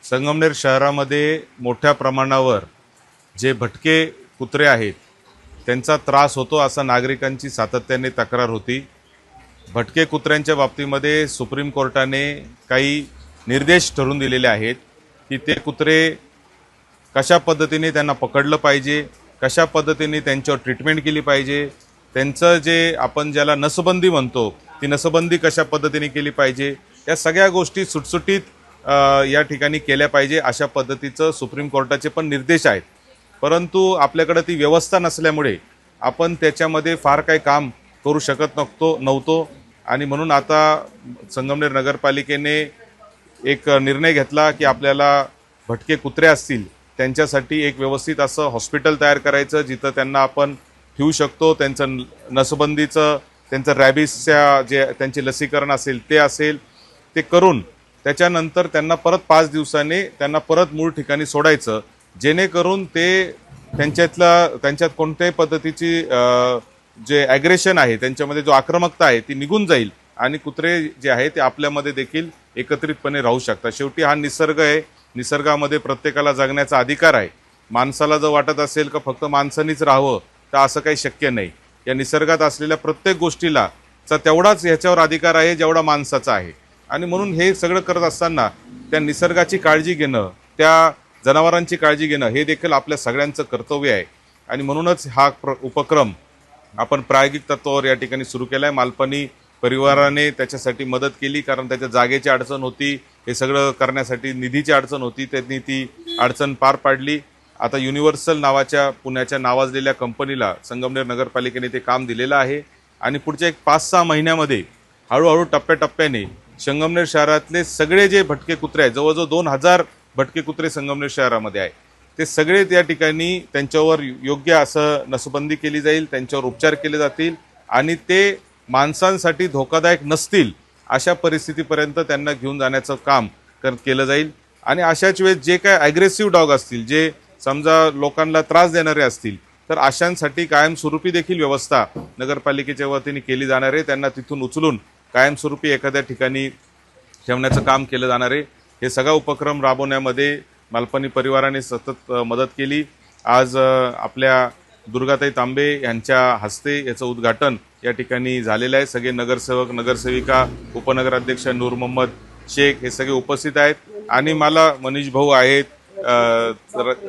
संगमनेर शहरामध्ये मोठ्या प्रमाणावर जे भटके कुत्रे आहेत त्यांचा त्रास होतो असं नागरिकांची सातत्याने तक्रार होती। भटके कुत्र्यांच्या बाबतीमध्ये सुप्रीम कोर्टाने काही निर्देश ठरवून दिलेले आहेत की ते कुत्रे कशा पद्धतीने त्यांना पकडलं पाहिजे, कशा पद्धतीने त्यांच्यावर ट्रीटमेंट केली पाहिजे, त्यांचं जे आपण ज्याला नसबंदी म्हणतो ती नसबंदी कशा पद्धतीने केली पाहिजे, या सगळ्या गोष्टी सुटसुटीत या ठिकाणी केल्या पाहिजे अशा पद्धतीचं सुप्रीम कोर्टाचे पण निर्देश आहेत। परंतु आपल्याकडे ती व्यवस्था नसल्यामुळे आपण त्याच्यामध्ये फार काही काम करू शकत नव्हतो आणि म्हणून आता संगमनेर नगरपालिकेने एक निर्णय घेतला की आपल्याला भटके कुत्रे असतील त्यांच्यासाठी एक व्यवस्थित असं हॉस्पिटल तयार करायचं जिथं त्यांना आपण ठेवू शकतो। त्यांचं नसबंदीचं, त्यांचं रॅबिसच्या जे त्यांचे लसीकरण असेल ते असेल ते करून त्याच्यानंतर त्यांना परत 5 दिवसांनी त्यांना परत मूळ ठिकाणी सोडायचं, जेणेकरून ते त्यांच्यात कोणत्याही पद्धतीची जे ॲग्रेशन आहे त्यांच्यामध्ये जो आक्रमकता आहे ती निघून जाईल आणि कुत्रे जे आहे ते आपल्यामध्ये देखील एकत्रितपणे राहू शकतात। शेवटी हा निसर्ग आहे, निसर्गामध्ये प्रत्येकाला जगण्याचा अधिकार आहे। माणसाला जर वाटत असेल का फक्त माणसानीच राहावं तर असं काही शक्य नाही। या निसर्गात असलेल्या प्रत्येक गोष्टीला तेवढाच ह्याच्यावर अधिकार आहे जेवढा माणसाचा आहे आणि म्हणून हे सगळं करत असताना त्या निसर्गाची काळजी घेणं, त्या जनावरांची काळजी घेणं हे देखील आपल्या सगळ्यांचं कर्तव्य आहे आणि म्हणूनच हा उपक्रम आपण प्रायोगिक तत्त्वावर या ठिकाणी सुरू केला आहे। मालपानी परिवाराने त्याच्यासाठी मदत केली कारण त्याच्या जागेची अडचण होती, हे सगळं करण्यासाठी निधीची अडचण होती, त्यांनी ती अडचण पार पाडली। आता युनिव्हर्सल नावाच्या पुण्याच्या नावाजलेल्या कंपनीला संगमनेर नगरपालिकेने ते काम दिलेलं आहे आणि पुढच्या एक 5-6 महिन्यामध्ये हळूहळू टप्प्याटप्प्याने संगमनेर शहरातले सगळे जे भटके कुत्रे आहेत, जवळजवळ 2000 भटके कुत्रे संगमनेर शहरामध्ये आहे, ते सगळे त्या ठिकाणी त्यांच्यावर योग्य असं नसबंदी केली जाईल, त्यांच्यावर उपचार केले जातील आणि ते माणसांसाठी धोकादायक नसतील अशा परिस्थितीपर्यंत त्यांना घेऊन जाण्याचं काम केलं जाईल। आणि अशाच वेळेस जे काय ॲग्रेसिव्ह डॉग असतील, जे समजा लोकांना त्रास देणारे असतील, तर अशांसाठी कायमस्वरूपी देखील व्यवस्था नगरपालिकेच्या वतीने केली जाणार आहे। त्यांना तिथून उचलून कायमस्वरूपी एखाद्या ठिकाणी ठेवण्याचं काम केलं जाणार आहे। हे सगळा उपक्रम राबवण्यामध्ये मालपानी परिवाराने सतत मदत केली। आज आपल्या दुर्गाताई तांबे यांच्या हस्ते याचं उद्घाटन या ठिकाणी झालेलं आहे। सगळे नगरसेवक, नगरसेविका, उपनगराध्यक्ष नूर मोहम्मद शेख हे सगळे उपस्थित आहेत आणि मला मनीष भाऊ आहेत,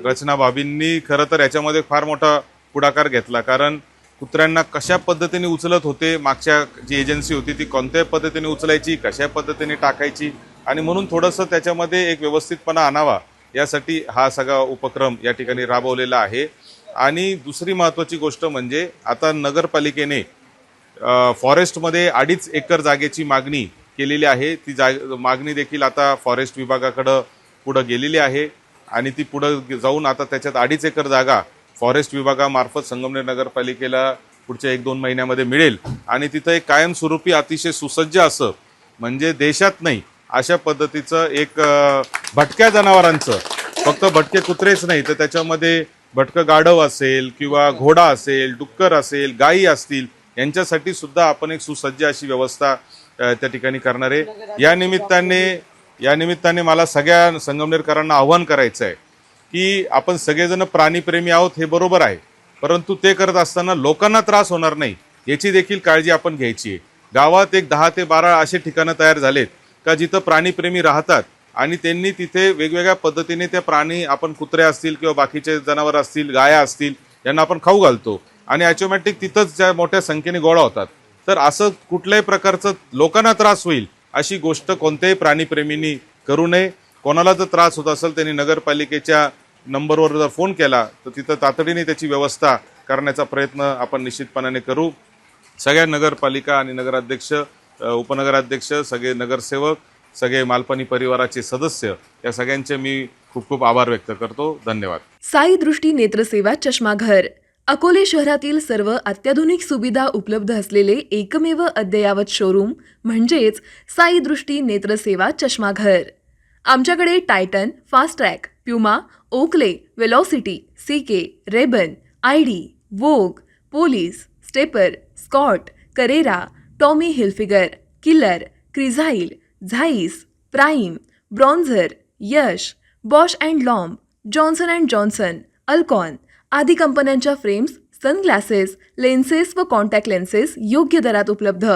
रचना भाभींनी खरं तर याच्यामध्ये फार मोठा पुढाकार घेतला कारण कुत्र्यांना कशा पद्धतीने उचलत होते, मागच्या जी एजन्सी होती ती कोणत्या पद्धतीने उचलायची, कशा पद्धतीने टाकायची आणि म्हणून थोडंसं त्याच्यामध्ये एक व्यवस्थितपणा आणावा यासाठी हा सगळा उपक्रम या ठिकाणी राबवलेला आहे। आणि दुसरी महत्त्वाची गोष्ट म्हणजे आता नगरपालिकेने फॉरेस्टमध्ये 2.5 एकर जागेची मागणी केलेली आहे। ती मागणी देखील आता फॉरेस्ट विभागाकडं पुढं गेलेली आहे आणि ती पुढं जाऊन आता त्याच्यात 2.5 एकर जागा फॉरेस्ट विभागामार्फत संगमनेर नगरपालिकेला पुढच्या 1-2 महिन्यामध्ये मिळेल आणि तिथं एक कायमस्वरूपी अतिशय सुसज्ज असं म्हणजे देशात नाही अशा पद्धतीचं एक भटक्या जनावरांचं, फक्त भटके कुत्रेच नाही तर त्याच्यामध्ये भटकं गाढव असेल किंवा घोडा असेल, डुक्कर असेल, गायी असतील, यांच्यासाठी सुद्धा आपण एक सुसज्ज अशी व्यवस्था त्या ठिकाणी करणार आहे। या निमित्ताने मला सगळ्या संगमनेरकरांना आव्हान करायचं आहे की आपण सगळेजण प्राणीप्रेमी आहोत हे बरोबर आहे, परंतु ते करत असताना लोकांना त्रास होणार नाही याची देखील काळजी आपण घ्यायची आहे। गावात एक 10 ते 12 असे ठिकाणं तयार झालेत का जिथं प्राणीप्रेमी राहतात आणि त्यांनी तिथे वेगवेगळ्या पद्धतीने त्या प्राणी, आपण कुत्रे असतील किंवा बाकीचे जनावर असतील, गाया असतील, यांना आपण खाऊ घालतो आणि ऑटोमॅटिक तिथंच ज्या मोठ्या संख्येने गोळा होतात। तर असं कुठल्याही प्रकारचं लोकांना त्रास होईल अशी गोष्ट कोणत्याही प्राणीप्रेमींनी करू नये। कोणाला जर त्रास होत असेल त्यांनी नगरपालिकेच्या नंबरवर जर फोन केला तर तिथं तातडीने त्याची व्यवस्था करण्याचा प्रयत्न आपण निश्चितपणाने करू। सगळ्या नगरपालिका आणि नगराध्यक्ष, उपनगराध्यक्ष, सगळे नगरसेवक, सगळे मालपानी परिवाराचे सदस्य या सगळ्यांचे मी खूप खूप आभार व्यक्त करतो। धन्यवाद। साई दृष्टी नेत्रसेवा चष्माघर अकोले शहरातील सर्व अत्याधुनिक सुविधा उपलब्ध असलेले एकमेव अद्ययावत शोरूम म्हणजेच साई दृष्टी नेत्रसेवा चष्माघर। आमच्याकडे Titan, Fastrack, Puma, Oakley, Velocity, CK, RayBan, ID, Vogue, Police, Stepper, Scott, Carrera, Tommy Hilfiger, Killer, Crizal, Zeiss, Prime, Bronzer, Yash, Bausch and Lomb, Johnson and Johnson, Alcon आदी कंपन्यांच्या फ्रेम्स, सनग्लासेस, लेन्सेस व contact lenses योग्य दरात उपलब्ध.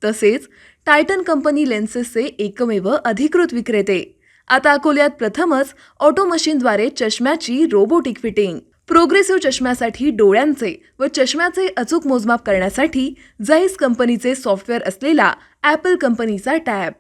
तसेच Titan company लेन्सेसचे एकमेव अधिकृत विक्रेते. आता अकोल्यात प्रथमच ऑटो मशीनद्वारे चष्म्याची रोबोटिक फिटिंग. प्रोग्रेसिव्ह चष्म्यासाठी डोळ्यांचे व चष्म्याचे अचूक मोजमाप करण्यासाठी जाईस कंपनीचे सॉफ्टवेअर असलेला ॲपल कंपनीचा टॅब.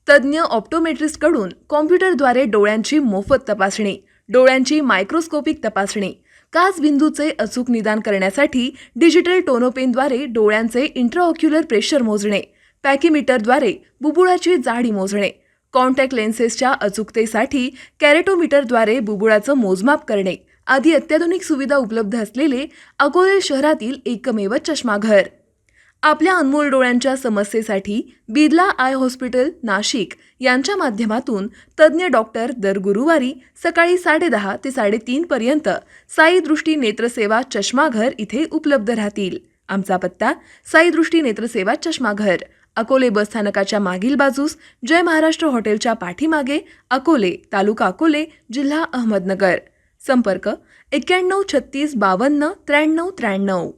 तज्ज्ञ ऑप्टोमेट्रिस्टकडून कॉम्प्युटरद्वारे डोळ्यांची मोफत तपासणी, डोळ्यांची मायक्रोस्कोपिक तपासणी, काच बिंदूचे अचूक निदान करण्यासाठी डिजिटल टोनोपेनद्वारे डोळ्यांचे इंट्राऑक्युलर प्रेशर मोजणे, पॅकीमीटरद्वारे बुबुळाची जाडी मोजणे, कॉन्टॅक्ट लेन्सेसच्या अचूकतेसाठी कॅरेटोमीटरद्वारे बुबुळाचं मोजमाप करणे आदी अत्याधुनिक सुविधा उपलब्ध असलेले अकोले शहरातील एकमेव चष्माघर. आपल्या अनमोल डोळ्यांच्या समस्येसाठी बिर्ला आय हॉस्पिटल नाशिक यांच्या माध्यमातून तज्ज्ञ डॉक्टर दर गुरुवारी सकाळी 10:30 ते 3:30 पर्यंत साई दृष्टी नेत्रसेवा चष्माघर इथे उपलब्ध राहतील. आमचा पत्ता साई दृष्टी नेत्रसेवा चष्माघर, अकोले बस स्थानकाच्या मागील बाजूस, जय महाराष्ट्र हॉटेलच्या पाठीमागे, अकोले, तालुका अकोले, जिल्हा अहमदनगर. संपर्क 91 36 52 93 93.